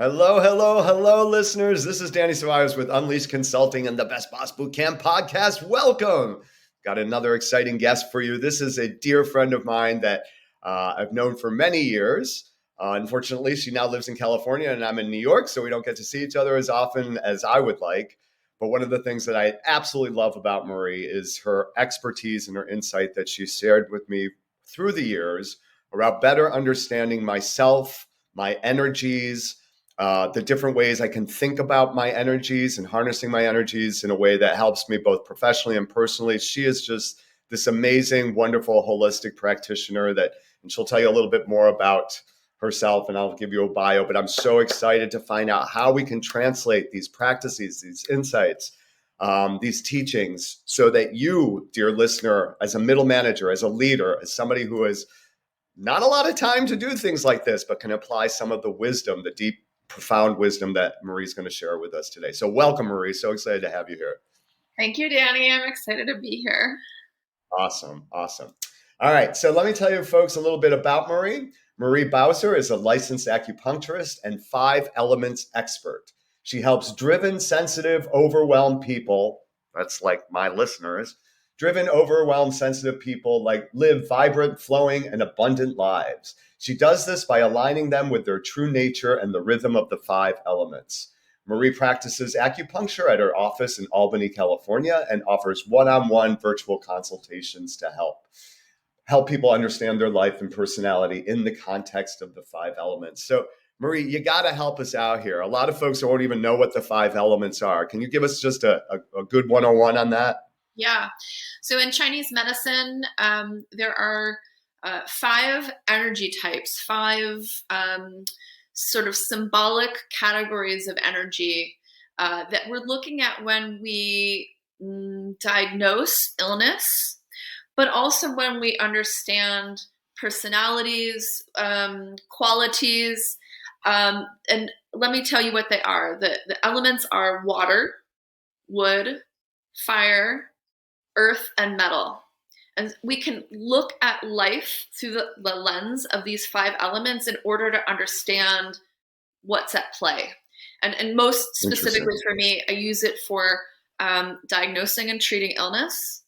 Hello, hello, hello, listeners. This is Danny Ceballos with Unleashed Consulting and the Best Boss Bootcamp podcast. Welcome. Got another exciting guest for you. This is a dear friend of mine that I've known for many years. Unfortunately, she now lives in California and I'm in New York, so we don't get to see each other as often as I would like. But one of the things that I absolutely love about Marie is her expertise and her insight that she shared with me through the years about better understanding myself, my energies, the different ways I can think about my energies and harnessing my energies in a way that helps me both professionally and personally. She is just this amazing, wonderful, holistic practitioner and she'll tell you a little bit more about herself and I'll give you a bio, but I'm so excited to find out how we can translate these practices, these insights, these teachings so that you, dear listener, as a middle manager, as a leader, as somebody who has not a lot of time to do things like this, but can apply some of the wisdom, the deep, profound wisdom that Marie's going to share with us today. So welcome, Marie. So excited to have you here. Thank you, Danny. I'm excited to be here. Awesome. Awesome. All right. So let me tell you folks a little bit about Marie. Marie Bowser is a licensed acupuncturist and 5 elements expert. She helps driven, sensitive, overwhelmed people, that's like my listeners, driven, overwhelmed, sensitive people like live vibrant, flowing, and abundant lives. She does this by aligning them with their true nature and the rhythm of the 5 elements. Marie practices acupuncture at her office in Albany, California, and offers one-on-one virtual consultations to help people understand their life and personality in the context of the 5 elements. So, Marie, you got to help us out here. A lot of folks won't even know what the 5 elements are. Can you give us just a good 101 on that? Yeah. So in Chinese medicine, there are 5 energy types, 5 sort of symbolic categories of energy that we're looking at when we diagnose illness, but also when we understand personalities, qualities. And let me tell you what they are. The elements are water, wood, fire, earth, and metal. And we can look at life through the lens of these 5 elements in order to understand what's at play. And most specifically for me, I use it for diagnosing and treating illness,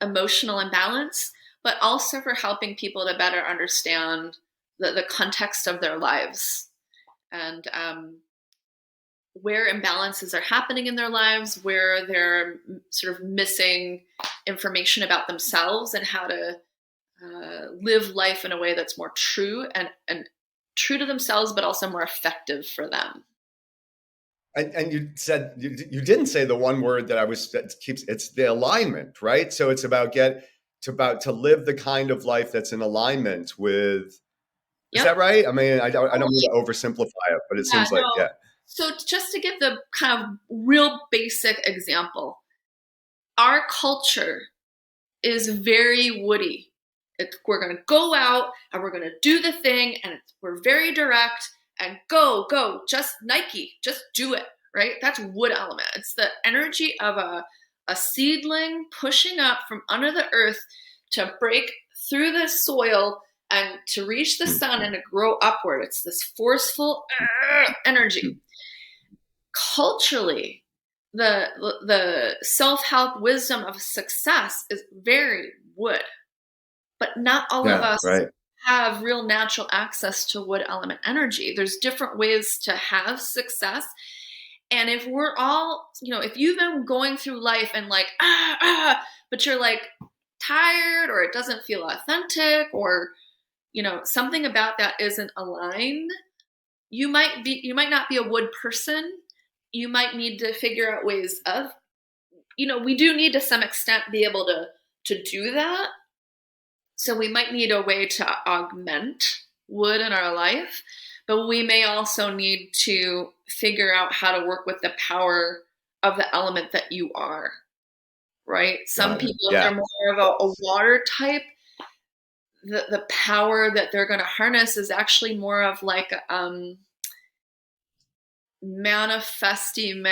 emotional imbalance, but also for helping people to better understand the context of their lives and where imbalances are happening in their lives, where they're sort of missing information about themselves and how to live life in a way that's more true and true to themselves, but also more effective for them. And you said you didn't say the one word that it's the alignment, right? So it's about to live the kind of life that's in alignment with. Is that right? I mean, I don't mean to oversimplify it, but it seems like, yeah. So just to give the kind of real basic example, our culture is very woody. We're going to go out and we're going to do the thing, and we're very direct and go, just Nike, just do it, right? That's wood element. It's the energy of a seedling pushing up from under the earth to break through the soil and to reach the sun and to grow upward. It's this forceful energy. Culturally, the self-help wisdom of success is very wood, but not all of us have real natural access to wood element energy. There's different ways to have success. And if we're all, if you've been going through life and like, but you're like tired or it doesn't feel authentic or, something about that isn't aligned, you might not be a wood person. You might need to figure out ways of, we do need to some extent be able to do that. So we might need a way to augment wood in our life, but we may also need to figure out how to work with the power of the element that you are, right? Some people, if they're more of a water type, the power that they're going to harness is actually more of like manifesting,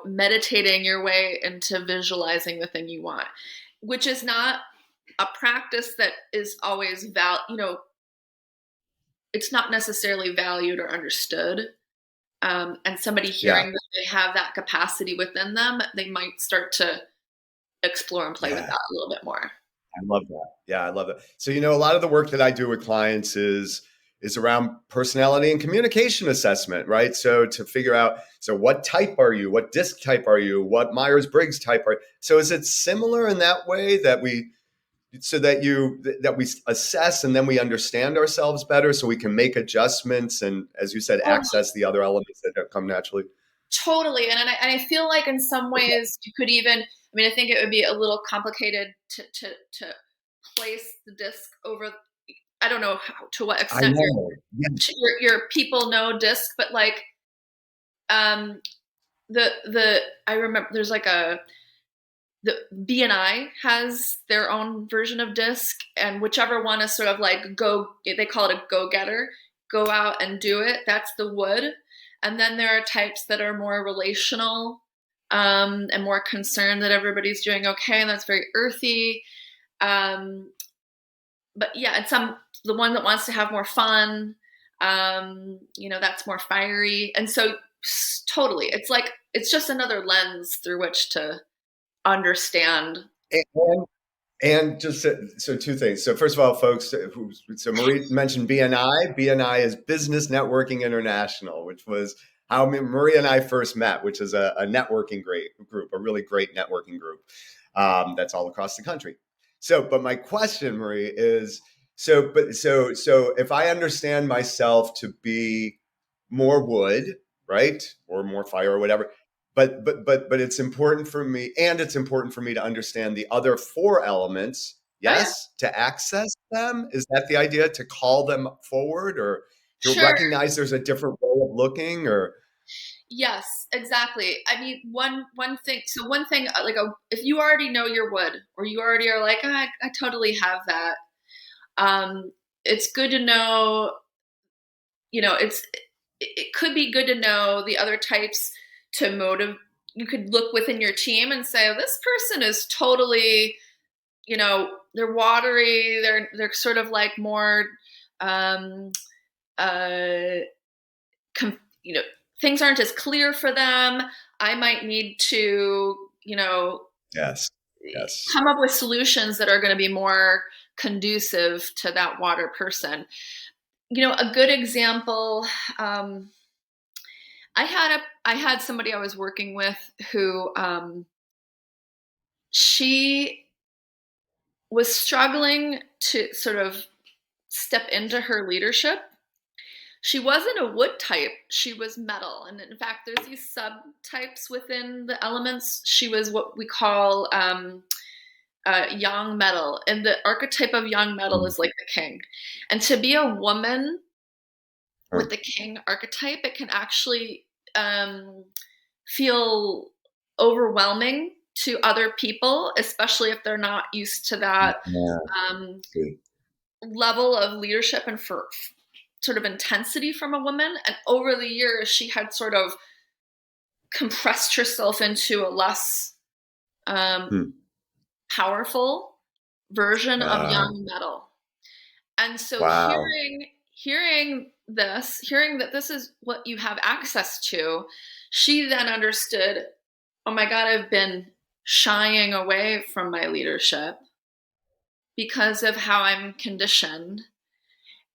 meditating your way into visualizing the thing you want, which is not a practice that is always it's not necessarily valued or understood and somebody Yeah. hearing that they have that capacity within them, they might start to explore and play with Yeah. that a little bit more. I love that. Yeah, I love it. So, a lot of the work that I do with clients is around personality and communication assessment, right? So to figure out, so what type are you? What disc type are you? What Myers-Briggs type are you? So is it similar in that way that we assess and then we understand ourselves better so we can make adjustments and, as you said, Oh, access the other elements that come naturally? totally. And I feel like in some ways you could even, I mean, I think it would be a little complicated to place the disc over, I don't know how, to what I extent know. Yeah. your people know disc, but like, um, I remember there's like the BNI has their own version of disc, and whichever one is sort of like they call it a go-getter, go out and do it. That's the wood. And then there are types that are more relational, and more concerned that everybody's doing okay, and that's very earthy. Um, but yeah, and the one that wants to have more fun, that's more fiery. And so totally, it's like it's just another lens through which to understand. And, and just so two things. So first of all, folks, so Marie mentioned BNI. BNI is Business Networking International, which was how Marie and I first met, which is a networking group, a really great networking group that's all across the country. So, but my question, Marie, is so if I understand myself to be more wood, right, or more fire or whatever, but it's important for me, and it's important for me to understand the other four elements, Oh yeah, yes, to access them. Is that the idea, to call them forward, or to sure. recognize there's a different way of looking? Or Yes, exactly. I mean, one thing. So one thing, if you already know your wood, or you already are like, I totally have that. It's good to know. It could be good to know the other types to motive. You could look within your team and say, oh, this person is totally, they're watery. They're sort of like more, um, uh, com- you know, things aren't as clear for them. I might need to, yes, yes, come up with solutions that are going to be more conducive to that water person. A good example. I had somebody I was working with who, she was struggling to sort of step into her leadership. She wasn't a wood type, she was metal. And in fact, there's these subtypes within the elements. She was what we call, yang metal. And the archetype of yang metal is like the king. And to be a woman with the king archetype, it can actually, feel overwhelming to other people, especially if they're not used to that, yeah. um, level of leadership and for sort of intensity from a woman. And over the years, she had sort of compressed herself into a less, um, Hmm. powerful version of Uh, young metal. And so wow. hearing that this is what you have access to, she then understood, oh my God, I've been shying away from my leadership because of how I'm conditioned.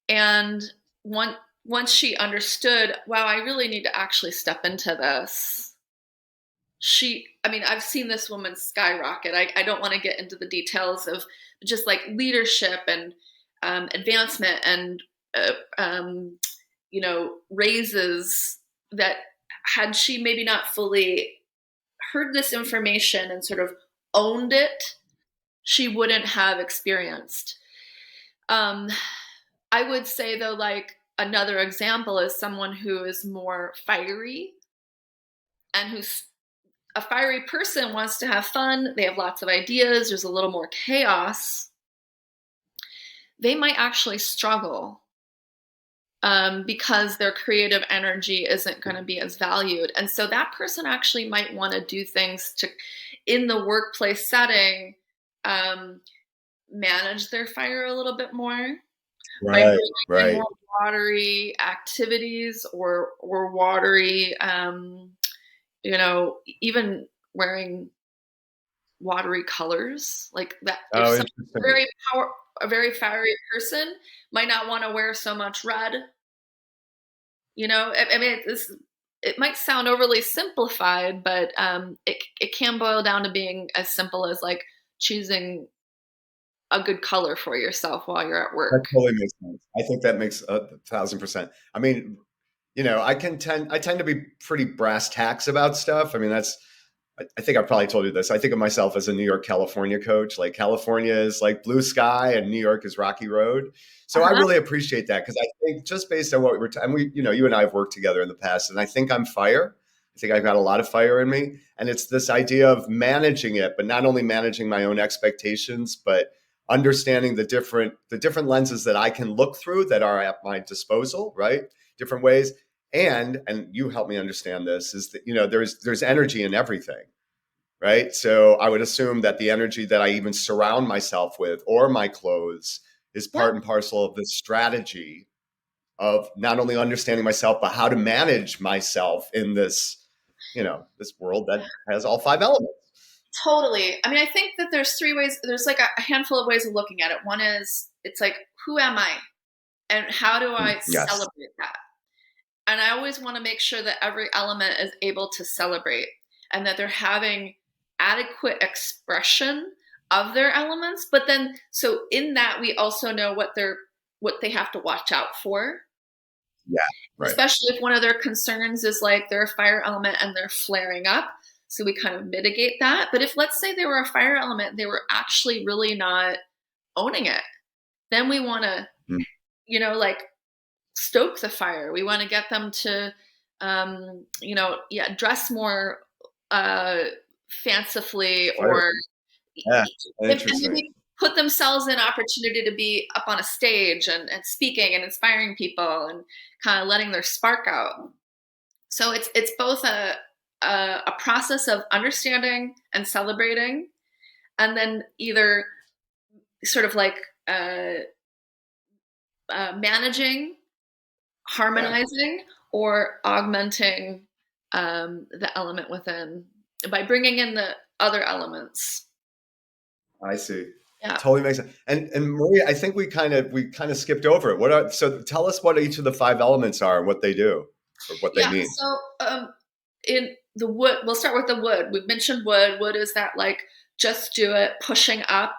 And once she understood, wow, I really need to actually step into this. I mean, I've seen this woman skyrocket. I don't want to get into the details of just like leadership and, advancement and, uh, um, raises that had she maybe not fully heard this information and sort of owned it, she wouldn't have experienced. Um, I would say though, like another example is someone who is more fiery, and who's a fiery person wants to have fun. They have lots of ideas. There's a little more chaos. They might actually struggle, because their creative energy isn't going to be as valued. And so that person actually might want to do things in the workplace setting, um, manage their fire a little bit more. by Right, bringing in right. more watery activities or watery, even wearing watery colors like that. If Oh, some interesting. very a very fiery person might not want to wear so much red. I mean, it might sound overly simplified, but it can boil down to being as simple as like choosing a good color for yourself while you're at That work. totally makes sense. I think that makes 1,000%. I mean, I tend to be pretty brass tacks about stuff. I mean, I think I've probably told you this. I think of myself as a New York, California coach. Like California is like blue sky and New York is rocky road. So I Uh-huh. really appreciate that because I think just based on what we were, and you and I have worked together in the past, and I think I'm fire. I think I've got a lot of fire in me, and it's this idea of managing it, but not only managing my own expectations, but understanding the different lenses that I can look through that are at my disposal, right? Different ways. And you help me understand this is that there's energy in everything, right? So I would assume that the energy that I even surround myself with or my clothes is Yeah, part and parcel of this strategy of not only understanding myself but how to manage myself in this world that has all five elements. totally. I mean, I think that there's three ways. There's like a handful of ways of looking at it. One is it's like, who am I, and how do I Yes. celebrate that? And I always want to make sure that every element is able to celebrate and that they're having adequate expression of their elements. But then, so in that, we also know what they have to watch out for, Yeah. Right. especially if one of their concerns is like they're a fire element and they're flaring up. So we kind of mitigate that. But if, let's say, they were a fire element, they were actually really not owning it, then we want to, Mm. like stoke the fire. We want to get them to, dress more uh, fancifully, Fire. or Yeah. and Interesting. maybe put themselves in opportunity to be up on a stage and speaking and inspiring people and kind of letting their spark out. So it's both a process of understanding and celebrating, and then either sort of like uh, managing, Yeah. harmonizing, or augmenting the element within by bringing in the other elements. I see. Yeah. Totally makes sense. And Maria, I think we kind of skipped over it. So tell us what each of the five elements are and what they do or what they Yeah. mean. So in the wood, we'll start with the wood. We've mentioned wood. Wood is that like just do it, pushing up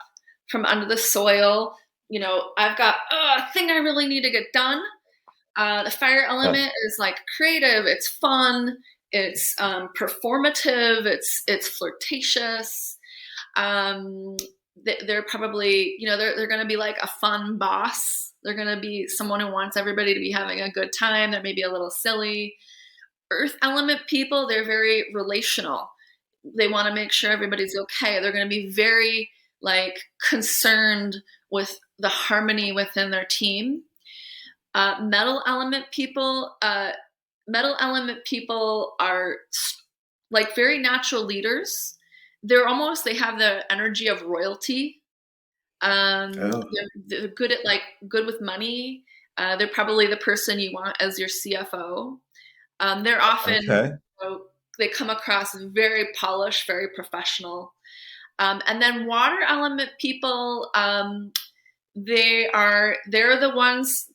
from under the soil. I've got a thing I really need to get done. The fire Huh. element is like creative. It's fun. It's performative. It's flirtatious. Um, they're probably they're going to be like a fun boss. They're going to be someone who wants everybody to be having a good time. They're maybe a little silly. Earth element people, they're very relational. They want to make sure everybody's okay. They're going to be very like concerned with the harmony within their team. Metal element people are like very natural leaders. They have the energy of royalty. Oh, They're good with money. They're probably the person you want as your CFO. They're often, okay. they come across very polished, very professional. And then water element people, they're the ones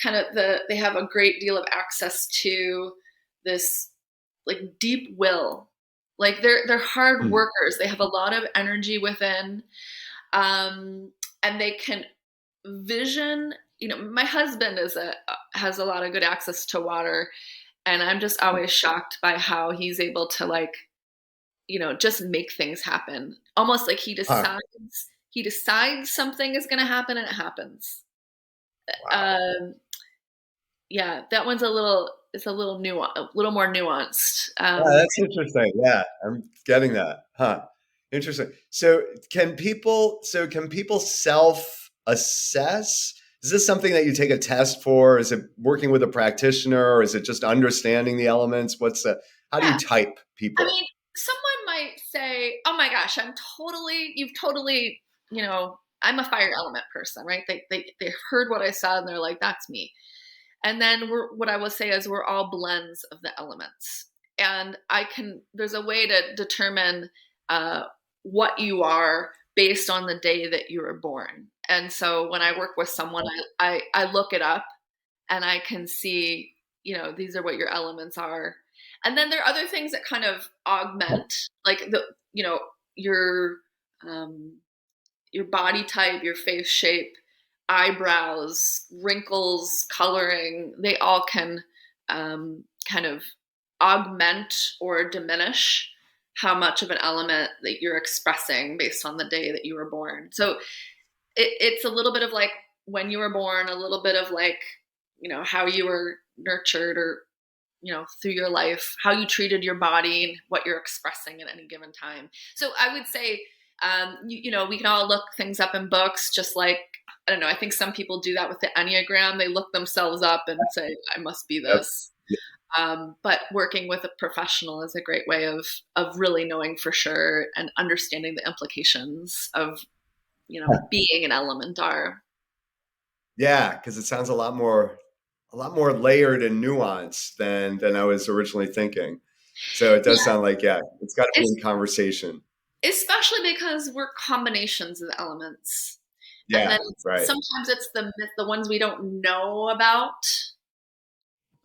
they have a great deal of access to this like deep will. Like they're hard Hmm. workers. They have a lot of energy within, and they can vision. My husband has a lot of good access to water, and I'm just always shocked by how he's able to like just make things happen, almost like Huh. he decides something is going to happen and it happens. Wow. um yeah, that one's a little more nuanced. Yeah, that's interesting. Yeah, I'm getting that. Huh. Interesting. So can people self assess? Is this something that you take a test for? Is it working with a practitioner or is it just understanding the elements? How do Yeah, you type I people? mean, someone might say, "Oh my gosh, you've totally, I'm a fire element person, right? They heard what I said and they're like, that's me. And then what I will say is we're all blends of the elements. And there's a way to determine what you are based on the day that you were born. And so when I work with someone, I look it up and I can see, these are what your elements are. And then there are other things that kind of augment, like your your body type, your face shape, eyebrows, wrinkles, coloring. They all can kind of augment or diminish how much of an element that you're expressing based on the day that you were born. So it's a little bit of like when you were born, a little bit of like, how you were nurtured or, through your life, how you treated your body and what you're expressing at any given time. So I would say, we can all look things up in books, just like, I don't know, I think some people do that with the Enneagram. They look themselves up and say, I must be this. But working with a professional is a great way of really knowing for sure and understanding the implications of, being an element are. Yeah, because it sounds a lot more layered and nuanced than I was originally thinking. So it does Yeah, sound like, yeah, it's got to be in conversation. especially because we're combinations of elements. And Yeah, then right. sometimes it's the ones we don't know about.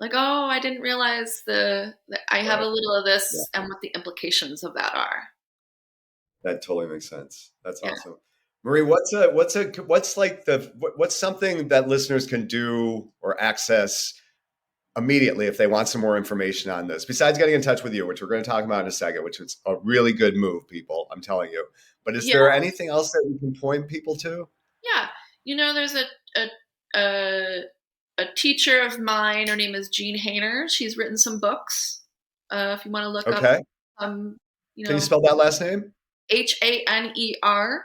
Like, oh, I didn't realize that I have Right. a little of Yeah, this and what the implications of that are. that totally makes sense. That's Yeah. awesome. Marie, what's something that listeners can do or access immediately if they want some more information on this, besides getting in touch with you, which we're going to talk about in a second, which is a really good move, people, I'm telling you. But is Yeah. there anything else that you can point people to? Yeah. There's a, a, a teacher of mine. Her name is Jean Hainer. She's written some books. If you want to look up, Okay. um, you Can you know, spell that last name? Haner.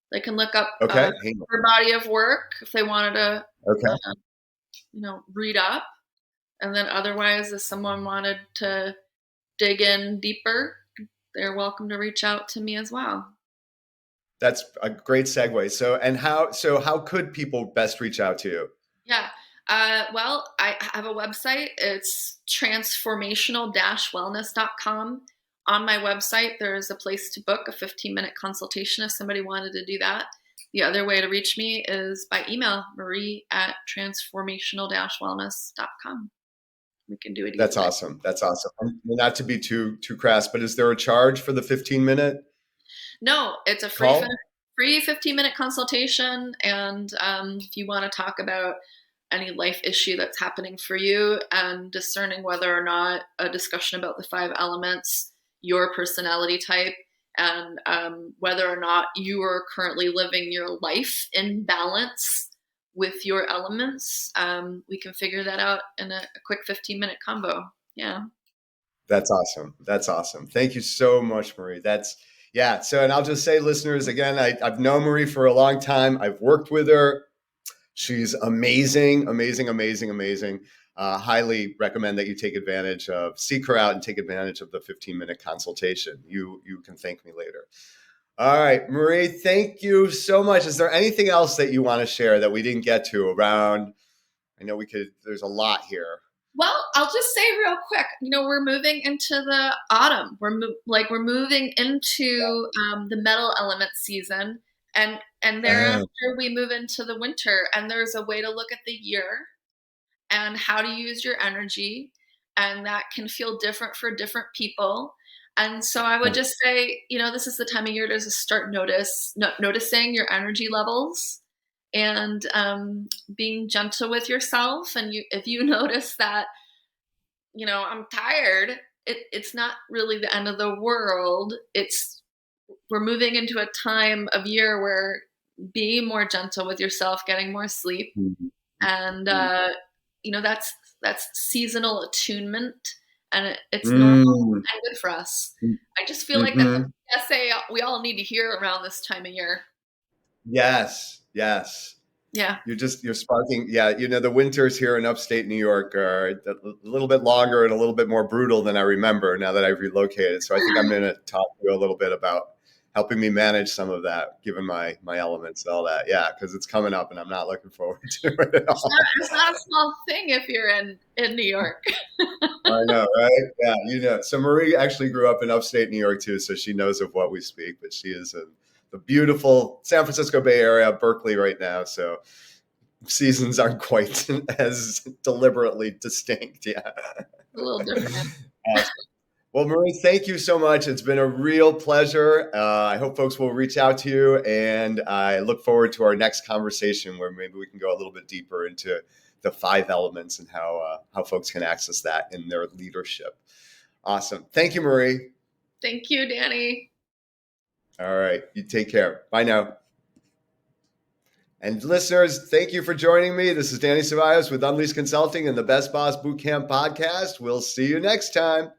They can look up Okay. her body of work if they wanted to, Okay. read up. And then otherwise, if someone wanted to dig in deeper, they're welcome to reach out to me as well. That's a great segue. So how could people best reach out to you? Yeah. Well, I have a website. It's transformational-wellness.com. On my website, there's a place to book a 15-minute consultation if somebody wanted to do that. The other way to reach me is by email, marie@transformational-wellness.com. We can do it either That's way. awesome. That's awesome. Not to be too crass, but is there a charge for the 15-minute No, it's a call? free 15-minute consultation. And if you want to talk about any life issue that's happening for you and discerning whether or not a discussion about the 5 elements, your personality type, and whether or not you are currently living your life in balance with your elements, we can figure that out in a quick 15-minute combo. Yeah. That's awesome. That's awesome. Thank you so much, Marie. Yeah. So, and I'll just say, listeners, again, I've known Marie for a long time. I've worked with her. She's amazing, amazing, amazing, amazing. Highly recommend that you seek her out and take advantage of the 15-minute consultation. You can thank me later. All right, Marie, thank you so much. Is there anything else that you want to share that we didn't get to around? I know there's a lot here. Well, I'll just say real quick, we're moving into the autumn. We're moving into the metal element season, and thereafter we move into the winter. And there's a way to look at the year and how to use your energy, and that can feel different for different people. And so I would just say, this is the time of year to start noticing your energy levels and being gentle with yourself. And if you notice that, I'm tired, it's not really the end of the world. We're moving into a time of year where being more gentle with yourself, getting more sleep, and that's seasonal attunement, and it's normal and good for us. I just feel like that's a Mm-hmm. essay we all need to hear around this time of year. Yes, yes. Yeah. You're sparking. Yeah, the winters here in upstate New York are a little bit longer and a little bit more brutal than I remember now that I've relocated. So I think I'm going to talk to you a little bit about helping me manage some of that, given my elements and all that. Yeah, because it's coming up and I'm not looking forward to it at all. It's not a small thing if you're in New York. I know, right? Yeah. So Marie actually grew up in upstate New York too, so she knows of what we speak, but she is in the beautiful San Francisco Bay Area, Berkeley right now. So seasons aren't quite as deliberately distinct. Yeah. A little different. Awesome. Well, Marie, thank you so much. It's been a real pleasure. I hope folks will reach out to you, and I look forward to our next conversation where maybe we can go a little bit deeper into the 5 elements and how folks can access that in their leadership. Awesome. Thank you, Marie. Thank you, Danny. All right. You take care. Bye now. And listeners, thank you for joining me. This is Danny Ceballos with Unleashed Consulting and the Best Boss Bootcamp podcast. We'll see you next time.